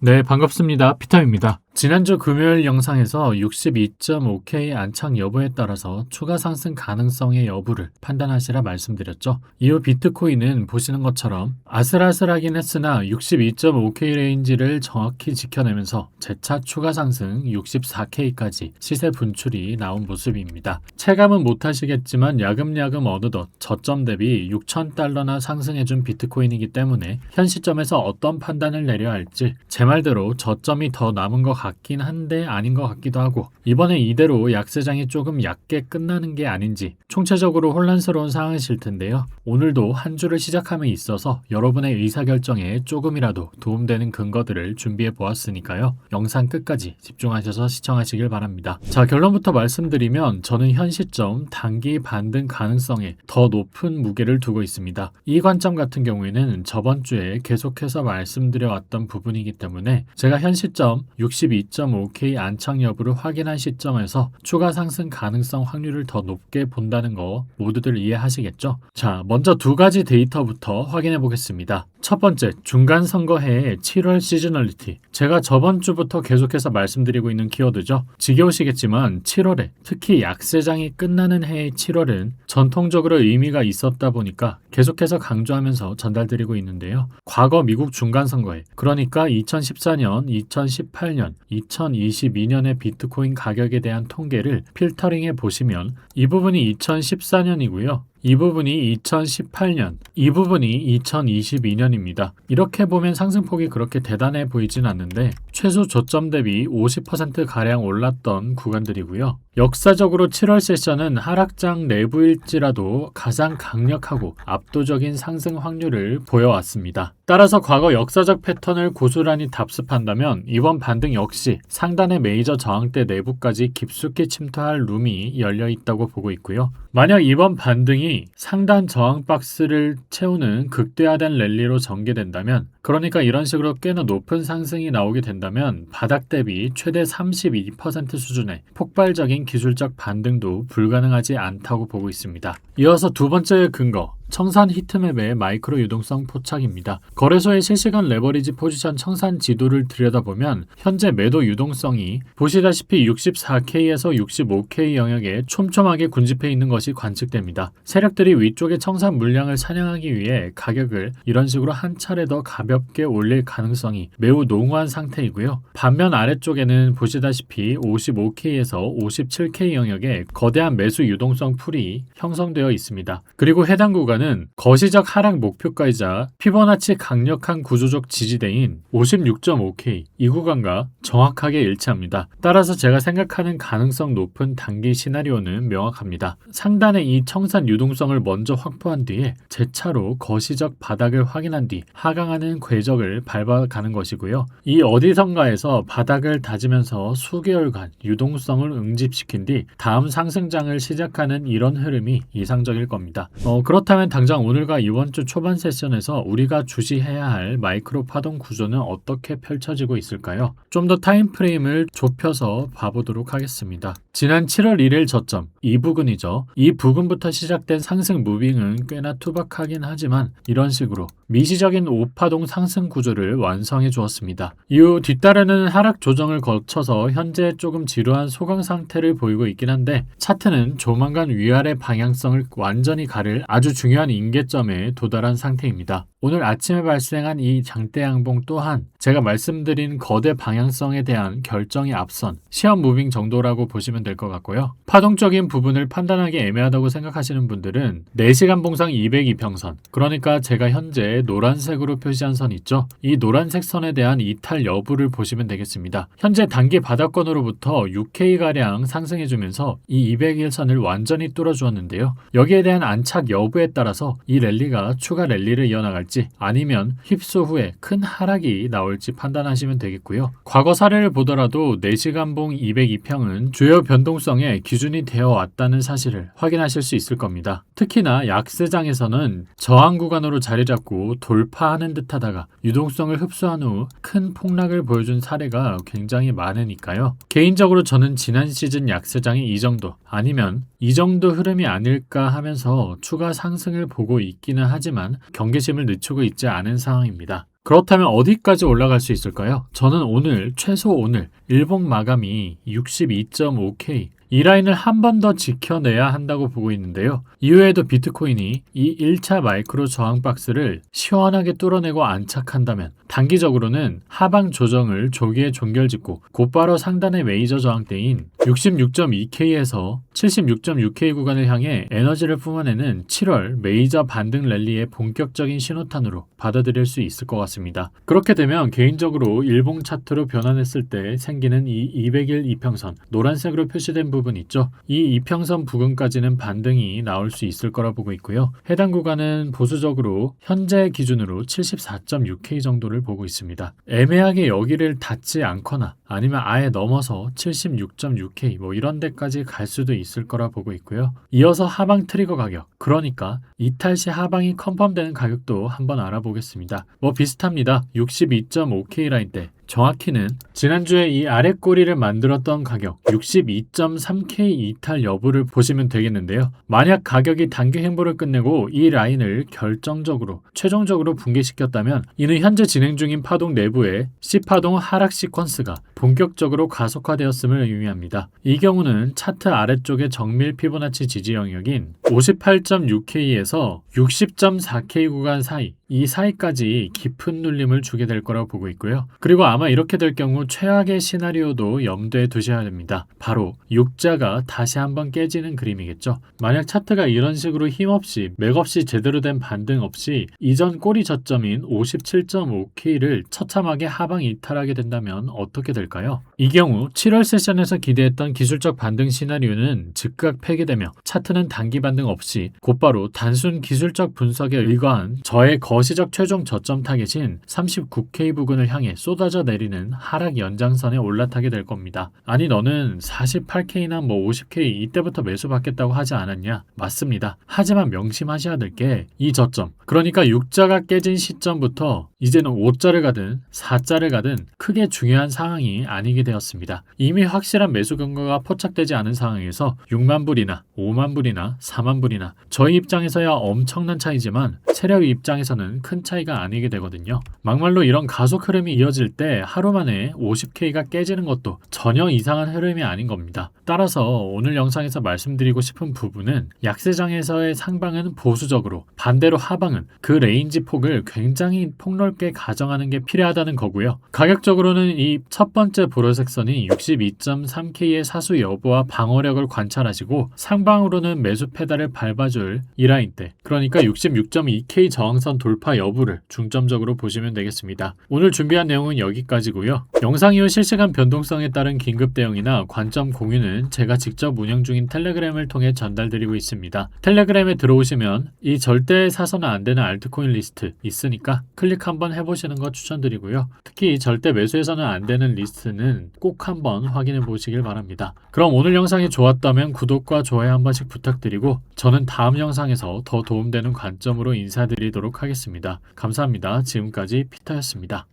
네, 반갑습니다. 피터입니다. 지난주 금요일 영상에서 62.5K 안착 여부에 따라서 추가 상승 가능성의 여부를 판단하시라 말씀드렸죠. 이후 비트코인은 보시는 것처럼 아슬아슬하긴 했으나 62.5K 레인지를 정확히 지켜내면서 재차 추가 상승 64K까지 시세 분출이 나온 모습입니다. 체감은 못하시겠지만 야금야금 어느덧 저점 대비 6,000달러나 상승해준 비트코인이기 때문에 현 시점에서 어떤 판단을 내려야 할지 제 말대로 저점이 더 남은 것 같긴 한데 아닌 것 같기도 하고, 이번에 이대로 약세장이 조금 얕게 끝나는 게 아닌지 총체적으로 혼란스러운 상황이실 텐데요. 오늘도 한 주를 시작함에 있어서 여러분의 의사결정에 조금이라도 도움되는 근거들을 준비해 보았으니까요. 영상 끝까지 집중하셔서 시청하시길 바랍니다. 자, 결론부터 말씀드리면 저는 현 시점 단기 반등 가능성에 더 높은 무게를 두고 있습니다. 이 관점 같은 경우에는 저번 주에 계속해서 말씀드려왔던 부분이기 때문에 제가 현 시점 62.5K 안착 여부를 확인한 시점에서 추가 상승 가능성 확률을 더 높게 본다는 거 모두들 이해하시겠죠? 자, 먼저 두 가지 데이터부터 확인해 보겠습니다. 첫 번째, 중간선거해의 7월 시즈널리티. 제가 저번 주부터 계속해서 말씀드리고 있는 키워드죠. 지겨우시겠지만 7월에, 특히 약세장이 끝나는 해의 7월은 전통적으로 의미가 있었다 보니까 계속해서 강조하면서 전달드리고 있는데요. 과거 미국 중간선거해, 그러니까 2014년, 2018년, 2022년의 비트코인 가격에 대한 통계를 필터링해 보시면 이 부분이 2014년이고요. 이 부분이 2018년, 이 부분이 2022년입니다. 이렇게 보면 상승폭이 그렇게 대단해 보이진 않는데 최소 저점 대비 50%가량 올랐던 구간들이고요. 역사적으로 7월 세션은 하락장 내부일지라도 가장 강력하고 압도적인 상승 확률을 보여왔습니다. 따라서 과거 역사적 패턴을 고스란히 답습한다면 이번 반등 역시 상단의 메이저 저항대 내부까지 깊숙이 침투할 룸이 열려 있다고 보고 있고요. 만약 이번 반등이 상단 저항 박스를 채우는 극대화된 랠리로 전개된다면, 그러니까 이런 식으로 꽤나 높은 상승이 나오게 된다면 바닥 대비 최대 32% 수준의 폭발적인 기술적 반등도 불가능하지 않다고 보고 있습니다. 이어서 두 번째 근거, 청산 히트맵의 마이크로 유동성 포착입니다. 거래소의 실시간 레버리지 포지션 청산 지도를 들여다보면 현재 매도 유동성이 보시다시피 64K에서 65K 영역에 촘촘하게 군집해 있는 것이 관측됩니다. 세력들이 위쪽의 청산 물량을 사냥하기 위해 가격을 이런 식으로 한 차례 더 가볍게 올릴 가능성이 매우 농후한 상태이고요. 반면 아래쪽에는 보시다시피 55K에서 57K 영역에 거대한 매수 유동성 풀이 형성되어 있습니다. 그리고 해당 구간은 거시적 하락 목표가이자 피보나치 강력한 구조적 지지대인 56.5K 이 구간과 정확하게 일치합니다. 따라서 제가 생각하는 가능성 높은 단기 시나리오는 명확합니다. 상단의 이 청산 유동성을 먼저 확보한 뒤에 재차로 거시적 바닥을 확인한 뒤 하강하는 궤적을 밟아가는 것이고요. 이 어디선가에서 바닥을 다지면서 수개월간 유동성을 응집시킨 뒤 다음 상승장을 시작하는 이런 흐름이 이상적일 겁니다. 그렇다면 당장 오늘과 이번 주 초반 세션에서 우리가 주시해야 할 마이크로 파동 구조는 어떻게 펼쳐지고 있을까요? 좀 더 타임프레임을 좁혀서 봐보도록 하겠습니다. 지난 7월 1일 저점, 이 부근이죠. 이 부근부터 시작된 상승 무빙은 꽤나 투박하긴 하지만 이런 식으로 미시적인 5파동 상승 구조를 완성해 주었습니다. 이후 뒤따르는 하락 조정을 거쳐서 현재 조금 지루한 소강 상태를 보이고 있긴 한데 차트는 조만간 위아래 방향성을 완전히 가를 아주 중요한 임계점에 도달한 상태입니다. 오늘 아침에 발생한 이 장대 양봉 또한 제가 말씀드린 거대 방향성에 대한 결정이 앞선 시험 무빙 정도라고 보시면 될 것 같고요. 파동적인 부분을 판단하기 애매하다고 생각하시는 분들은 4시간 봉상 202평선, 그러니까 제가 현재 노란색으로 표시한 선 있죠? 이 노란색 선에 대한 이탈 여부를 보시면 되겠습니다. 현재 단기 바닥권으로부터 6K가량 상승해주면서 이 201선을 완전히 뚫어주었는데요. 여기에 대한 안착 여부에 따라서 이 랠리가 추가 랠리를 이어나갈지 아니면 휩소 후에 큰 하락이 나올지 판단하시면 되겠고요. 과거 사례를 보더라도 4시간봉 202평은 주요 변동성의 기준이 되어 왔다는 사실을 확인하실 수 있을 겁니다. 특히나 약세장에서는 저항 구간으로 자리 잡고 돌파하는 듯 하다가 유동성을 흡수한 후 큰 폭락을 보여준 사례가 굉장히 많으니까요. 개인적으로 저는 지난 시즌 약세장이 이 정도 아니면 이 정도 흐름이 아닐까 하면서 추가 상승을 보고 있기는 하지만 경계심을 늦추고 있지 않은 상황입니다. 그렇다면 어디까지 올라갈 수 있을까요? 저는 최소 오늘 일봉 마감이 62.5K 이 라인을 한 번 더 지켜내야 한다고 보고 있는데요. 이후에도 비트코인이 이 1차 마이크로 저항 박스를 시원하게 뚫어내고 안착한다면 단기적으로는 하방 조정을 조기에 종결짓고 곧바로 상단의 메이저 저항대인 66.2K에서 76.6K 구간을 향해 에너지를 뿜어내는 7월 메이저 반등 랠리의 본격적인 신호탄으로 받아들일 수 있을 것 같습니다. 그렇게 되면 개인적으로 일봉 차트로 변환했을 때 생기는 이 200일 이평선 노란색으로 표시된 부분 있죠. 이 이평선 부근까지는 반등이 나올 수 있을 거라 보고 있고요. 해당 구간은 보수적으로 현재 기준으로 74.6K 정도를 보고 있습니다. 애매하게 여기를 닿지 않거나 아니면 아예 넘어서 76.6K 이런 데까지 갈 수도 있을 거라 보고 있고요. 이어서 하방 트리거 가격, 그러니까 이탈 시 하방이 컨펌되는 가격도 한번 알아보겠습니다. 비슷합니다. 62.5K 라인대, 정확히는 지난주에 이 아래 꼬리를 만들었던 가격 62.3K 이탈 여부를 보시면 되겠는데요. 만약 가격이 단기 행보를 끝내고 이 라인을 최종적으로 붕괴시켰다면 이는 현재 진행 중인 파동 내부의 C파동 하락 시퀀스가 본격적으로 가속화되었음을 의미합니다. 이 경우는 차트 아래쪽의 정밀 피보나치 지지 영역인 58.6K에서 60.4K 구간 사이, 이 사이까지 깊은 눌림을 주게 될 거라고 보고 있고요. 그리고 아마 이렇게 될 경우 최악의 시나리오도 염두에 두셔야 됩니다. 바로 육자가 다시 한번 깨지는 그림이겠죠. 만약 차트가 이런 식으로 힘없이 맥없이 제대로 된 반등 없이 이전 꼬리 저점인 57.5K를 처참하게 하방 이탈하게 된다면 어떻게 될까요? 이 경우 7월 세션에서 기대했던 기술적 반등 시나리오는 즉각 폐기되며 차트는 단기 반등 없이 곧바로 단순 기술적 분석에 의거한 저의 거시적 최종 저점 타겟인 39K 부근을 향해 쏟아져 내리는 하락 연장선에 올라타게 될 겁니다. 아니 너는 48K나 50K 이때부터 매수 받겠다고 하지 않았냐? 맞습니다. 하지만 명심하셔야 될 게 이 저점, 그러니까 육자가 깨진 시점부터 이제는 5자를 가든 4자를 가든 크게 중요한 상황이 아니게 되었습니다. 이미 확실한 매수 근거가 포착되지 않은 상황에서 6만 불이나 5만 불이나 4만 불이나 저희 입장에서야 엄청난 차이지만 세력 입장에서는 큰 차이가 아니게 되거든요. 막말로 이런 가속 흐름이 이어질 때 하루 만에 50K가 깨지는 것도 전혀 이상한 흐름이 아닌 겁니다. 따라서 오늘 영상에서 말씀드리고 싶은 부분은 약세장에서의 상방은 보수적으로, 반대로 하방은 그 레인지 폭을 굉장히 폭넓게 가정하는 게 필요하다는 거고요. 가격적으로는 이 첫 번째 보라색 선이 62.3K의 사수 여부와 방어력을 관찰하시고 상방으로는 매수 페달을 밟아줄 이 라인대, 그러니까 66.2K 저항선 돌파 여부를 중점적으로 보시면 되겠습니다. 오늘 준비한 내용은 여기까지고요. 영상 이후 실시간 변동성에 따른 긴급 대응이나 관점 공유는 제가 직접 운영 중인 텔레그램을 통해 전달드리고 있습니다. 텔레그램에 들어오시면 이 절대 사서는 안 되는 알트코인 리스트 있으니까 클릭 한번 해보시는 거 추천드리고요. 특히 절대 매수해서는 안 되는 리스트는 꼭 한번 확인해 보시길 바랍니다. 그럼 오늘 영상이 좋았다면 구독과 좋아요 한 번씩 부탁드리고 저는 다음 영상에서 더 도움되는 관점으로 인사드리도록 하겠습니다. 감사합니다. 지금까지 피터였습니다.